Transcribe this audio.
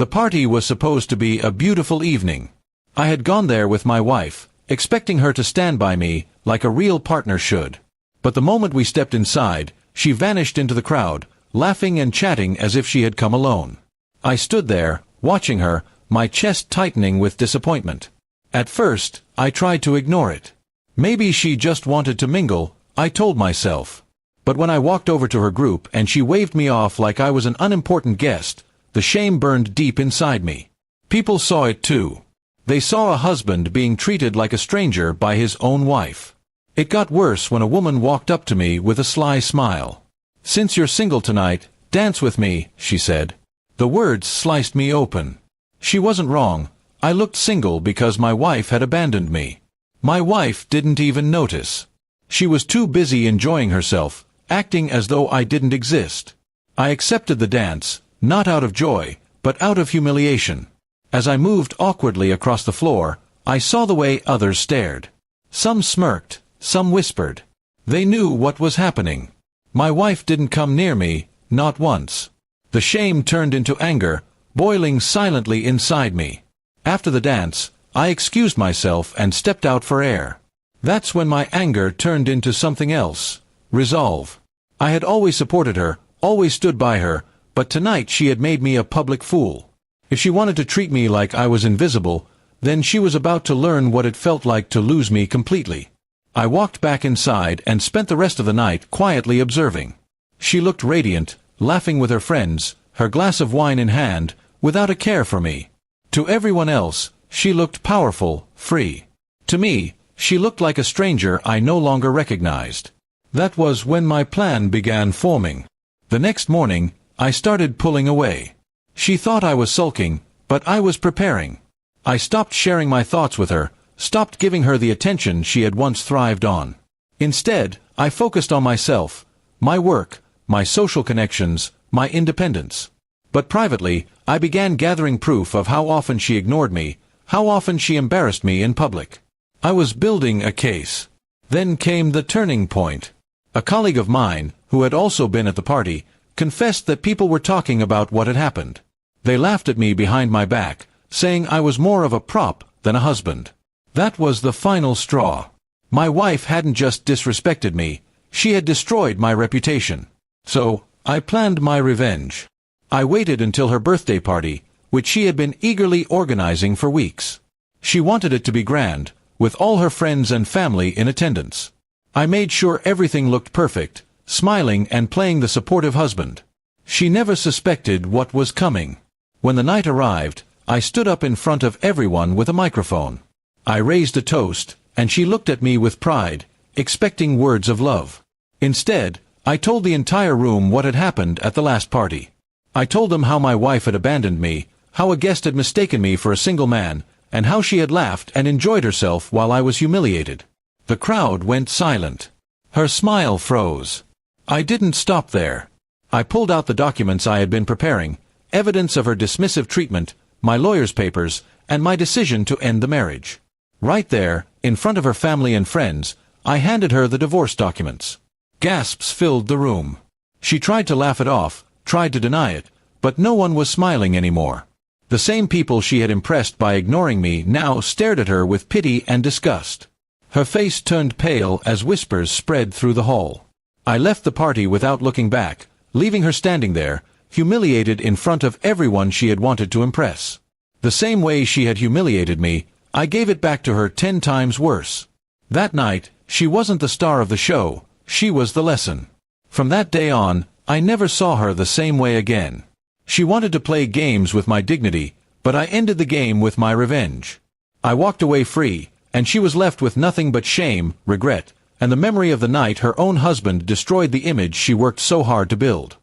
The party was supposed to be a beautiful evening. I had gone there with my wife, expecting her to stand by me like a real partner should. But the moment we stepped inside, she vanished into the crowd, laughing and chatting as if she had come alone. I stood there, watching her, my chest tightening with disappointment. At first, I tried to ignore it. Maybe she just wanted to mingle, I told myself. But when I walked over to her group and she waved me off like I was an unimportant guest, the shame burned deep inside me. People saw it too. They saw a husband being treated like a stranger by his own wife. It got worse when a woman walked up to me with a sly smile. "Since you're single tonight, dance with me," she said. The words sliced me open. She wasn't wrong. I looked single because my wife had abandoned me. My wife didn't even notice. She was too busy enjoying herself, acting as though I didn't exist. I accepted the dance, not out of joy, but out of humiliation. As I moved awkwardly across the floor, I saw the way others stared. Some smirked, some whispered. They knew what was happening. My wife didn't come near me, not once. The shame turned into anger, boiling silently inside me. After the dance, I excused myself and stepped out for air. That's when my anger turned into something else. Resolve. I had always supported her, always stood by her, but tonight she had made me a public fool. If she wanted to treat me like I was invisible, then she was about to learn what it felt like to lose me completely. I walked back inside and spent the rest of the night quietly observing. She looked radiant, laughing with her friends, her glass of wine in hand, without a care for me. To everyone else, she looked powerful, free. To me, she looked like a stranger I no longer recognized. That was when my plan began forming. The next morning, I started pulling away. She thought I was sulking, but I was preparing. I stopped sharing my thoughts with her, stopped giving her the attention she had once thrived on. Instead, I focused on myself, my work, my social connections, my independence. But privately, I began gathering proof of how often she ignored me, how often she embarrassed me in public. I was building a case. Then came the turning point. A colleague of mine, who had also been at the party, confessed that people were talking about what had happened. They laughed at me behind my back, saying I was more of a prop than a husband. That was the final straw. My wife hadn't just disrespected me, she had destroyed my reputation. So, I planned my revenge. I waited until her birthday party, which she had been eagerly organizing for weeks. She wanted it to be grand, with all her friends and family in attendance. I made sure everything looked perfect, smiling and playing the supportive husband. She never suspected what was coming. When the night arrived, I stood up in front of everyone with a microphone. I raised a toast, and she looked at me with pride, expecting words of love. Instead, I told the entire room what had happened at the last party. I told them how my wife had abandoned me, how a guest had mistaken me for a single man, and how she had laughed and enjoyed herself while I was humiliated. The crowd went silent. Her smile froze. I didn't stop there. I pulled out the documents I had been preparing, evidence of her dismissive treatment, my lawyer's papers, and my decision to end the marriage. Right there, in front of her family and friends, I handed her the divorce documents. Gasps filled the room. She tried to laugh it off, tried to deny it, but no one was smiling anymore. The same people she had impressed by ignoring me now stared at her with pity and disgust. Her face turned pale as whispers spread through the hall. I left the party without looking back, leaving her standing there, humiliated in front of everyone she had wanted to impress. The same way she had humiliated me, I gave it back to her 10 times worse. That night, she wasn't the star of the show, she was the lesson. From that day on, I never saw her the same way again. She wanted to play games with my dignity, but I ended the game with my revenge. I walked away free, and she was left with nothing but shame, regret, and the memory of the night her own husband destroyed the image she worked so hard to build.